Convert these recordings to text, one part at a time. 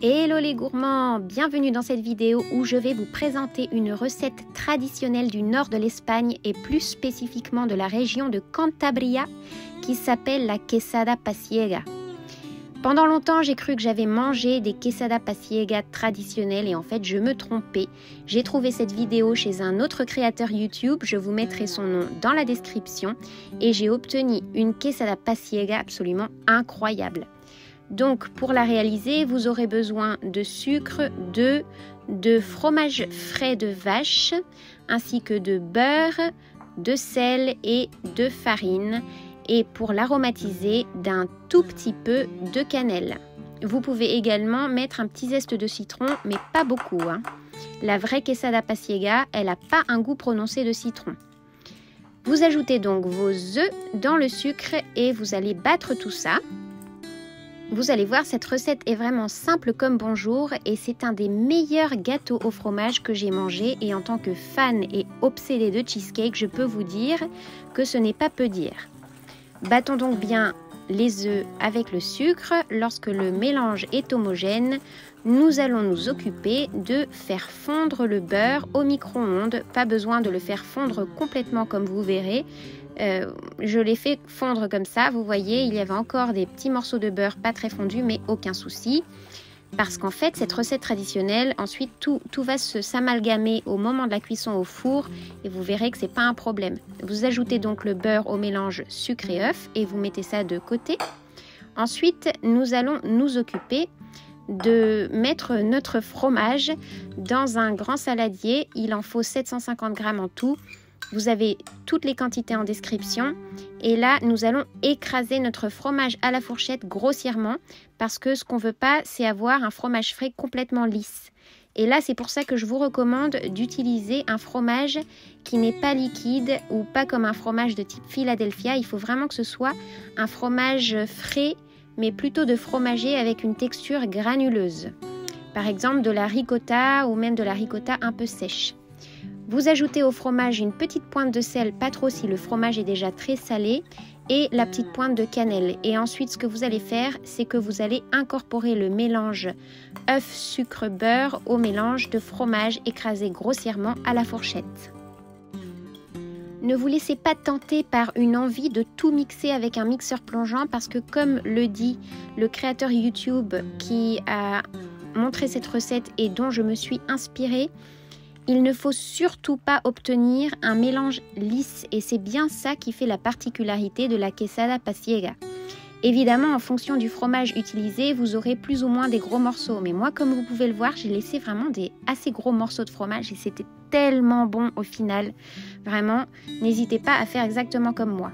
Hello les gourmands, bienvenue dans cette vidéo où je vais vous présenter une recette traditionnelle du nord de l'Espagne et plus spécifiquement de la région de Cantabria qui s'appelle la quesada pasiega. Pendant longtemps, j'ai cru que j'avais mangé des quesada pasiega traditionnelles et en fait, je me trompais. J'ai trouvé cette vidéo chez un autre créateur YouTube, je vous mettrai son nom dans la description et j'ai obtenu une quesada pasiega absolument incroyable. Donc pour la réaliser, vous aurez besoin de sucre, de fromage frais de vache, ainsi que de beurre, de sel et de farine. Et pour l'aromatiser, d'un tout petit peu de cannelle. Vous pouvez également mettre un petit zeste de citron, mais pas beaucoup. La vraie quesada pasiega, elle n'a pas un goût prononcé de citron. Vous ajoutez donc vos œufs dans le sucre et vous allez battre tout ça. Vous allez voir, cette recette est vraiment simple comme bonjour et c'est un des meilleurs gâteaux au fromage que j'ai mangé. Et en tant que fan et obsédée de cheesecake, je peux vous dire que ce n'est pas peu dire. Battons donc bien les œufs avec le sucre. Lorsque le mélange est homogène, nous allons nous occuper de faire fondre le beurre au micro-ondes. Pas besoin de le faire fondre complètement comme vous verrez. Je l'ai fait fondre comme ça, vous voyez, il y avait encore des petits morceaux de beurre pas très fondus, mais aucun souci. Parce qu'en fait, cette recette traditionnelle, ensuite, tout va s'amalgamer au moment de la cuisson au four et vous verrez que ce n'est pas un problème. Vous ajoutez donc le beurre au mélange sucre et œuf et vous mettez ça de côté. Ensuite, nous allons nous occuper de mettre notre fromage dans un grand saladier. Il en faut 750 g en tout. Vous avez toutes les quantités en description. Et là, nous allons écraser notre fromage à la fourchette grossièrement parce que ce qu'on ne veut pas, c'est avoir un fromage frais complètement lisse. Et là, c'est pour ça que je vous recommande d'utiliser un fromage qui n'est pas liquide ou pas comme un fromage de type Philadelphia. Il faut vraiment que ce soit un fromage frais, mais plutôt de fromager avec une texture granuleuse. Par exemple, de la ricotta ou même de la ricotta un peu sèche. Vous ajoutez au fromage une petite pointe de sel, pas trop si le fromage est déjà très salé, et la petite pointe de cannelle. Et ensuite, ce que vous allez faire, c'est que vous allez incorporer le mélange œuf, sucre, beurre au mélange de fromage écrasé grossièrement à la fourchette. Ne vous laissez pas tenter par une envie de tout mixer avec un mixeur plongeant parce que comme le dit le créateur YouTube qui a montré cette recette et dont je me suis inspirée, il ne faut surtout pas obtenir un mélange lisse et c'est bien ça qui fait la particularité de la quesada pasiega. Évidemment, en fonction du fromage utilisé, vous aurez plus ou moins des gros morceaux. Mais moi, comme vous pouvez le voir, j'ai laissé vraiment des assez gros morceaux de fromage et c'était tellement bon au final. Vraiment, n'hésitez pas à faire exactement comme moi.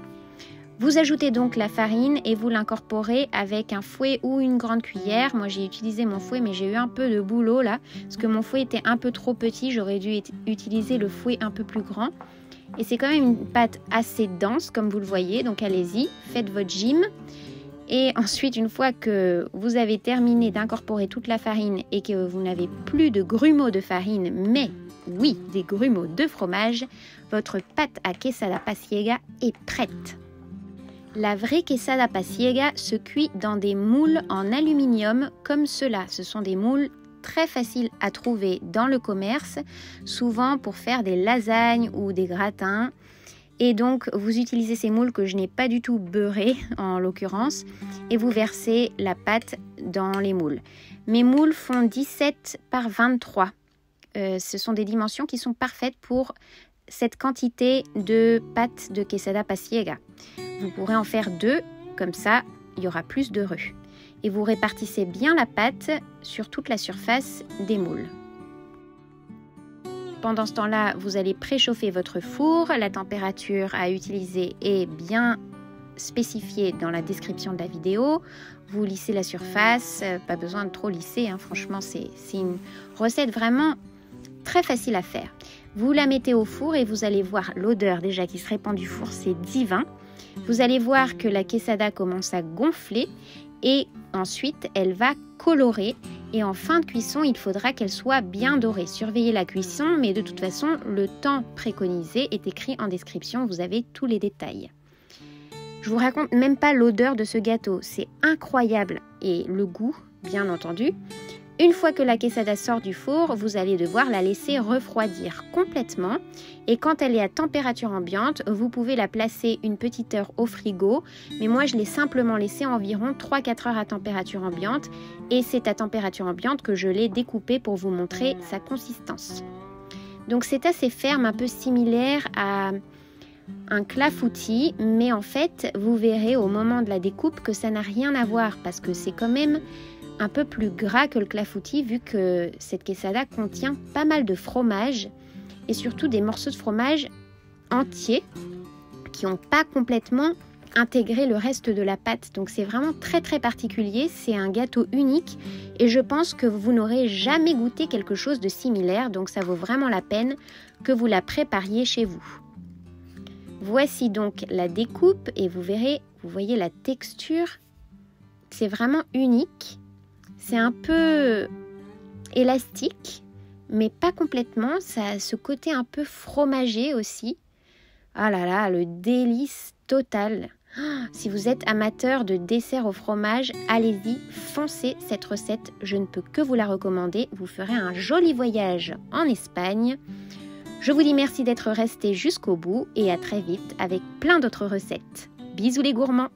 Vous ajoutez donc la farine et vous l'incorporez avec un fouet ou une grande cuillère. Moi, j'ai utilisé mon fouet, mais j'ai eu un peu de boulot là, parce que mon fouet était un peu trop petit. J'aurais dû utiliser le fouet un peu plus grand. Et c'est quand même une pâte assez dense, comme vous le voyez. Donc, allez-y, faites votre gym. Et ensuite, une fois que vous avez terminé d'incorporer toute la farine et que vous n'avez plus de grumeaux de farine, mais oui, des grumeaux de fromage, votre pâte à quesada pasiega est prête. La vraie quesada pasiega se cuit dans des moules en aluminium comme cela. Ce sont des moules très faciles à trouver dans le commerce, souvent pour faire des lasagnes ou des gratins. Et donc, vous utilisez ces moules que je n'ai pas du tout beurrés en l'occurrence et vous versez la pâte dans les moules. Mes moules font 17 par 23. Ce sont des dimensions qui sont parfaites pour cette quantité de pâte de quesada pasiega. Vous pourrez en faire 2, comme ça, il y aura plus de rue. Et vous répartissez bien la pâte sur toute la surface des moules. Pendant ce temps-là, vous allez préchauffer votre four. La température à utiliser est bien spécifiée dans la description de la vidéo. Vous lissez la surface, pas besoin de trop lisser, franchement, c'est une recette vraiment très facile à faire. Vous la mettez au four et vous allez voir l'odeur déjà qui se répand du four, c'est divin. Vous allez voir que la quesada commence à gonfler et ensuite elle va colorer et en fin de cuisson il faudra qu'elle soit bien dorée. Surveillez la cuisson mais de toute façon le temps préconisé est écrit en description, vous avez tous les détails. Je vous raconte même pas l'odeur de ce gâteau, c'est incroyable et le goût bien entendu. Une fois que la quesada sort du four, vous allez devoir la laisser refroidir complètement. Et quand elle est à température ambiante, vous pouvez la placer une petite heure au frigo. Mais moi, je l'ai simplement laissée environ 3-4 heures à température ambiante. Et c'est à température ambiante que je l'ai découpée pour vous montrer sa consistance. Donc c'est assez ferme, un peu similaire à un clafoutis. Mais en fait, vous verrez au moment de la découpe que ça n'a rien à voir parce que c'est quand même un peu plus gras que le clafoutis vu que cette quesada contient pas mal de fromage et surtout des morceaux de fromage entiers qui n'ont pas complètement intégré le reste de la pâte. Donc c'est vraiment très très particulier, c'est un gâteau unique et je pense que vous n'aurez jamais goûté quelque chose de similaire, donc ça vaut vraiment la peine que vous la prépariez chez vous. Voici donc la découpe et vous verrez, vous voyez la texture, c'est vraiment unique. C'est un peu élastique, mais pas complètement. Ça a ce côté un peu fromagé aussi. Ah là là, le délice total. Si vous êtes amateur de dessert au fromage, allez-y, foncez cette recette. Je ne peux que vous la recommander. Vous ferez un joli voyage en Espagne. Je vous dis merci d'être resté jusqu'au bout et à très vite avec plein d'autres recettes. Bisous les gourmands!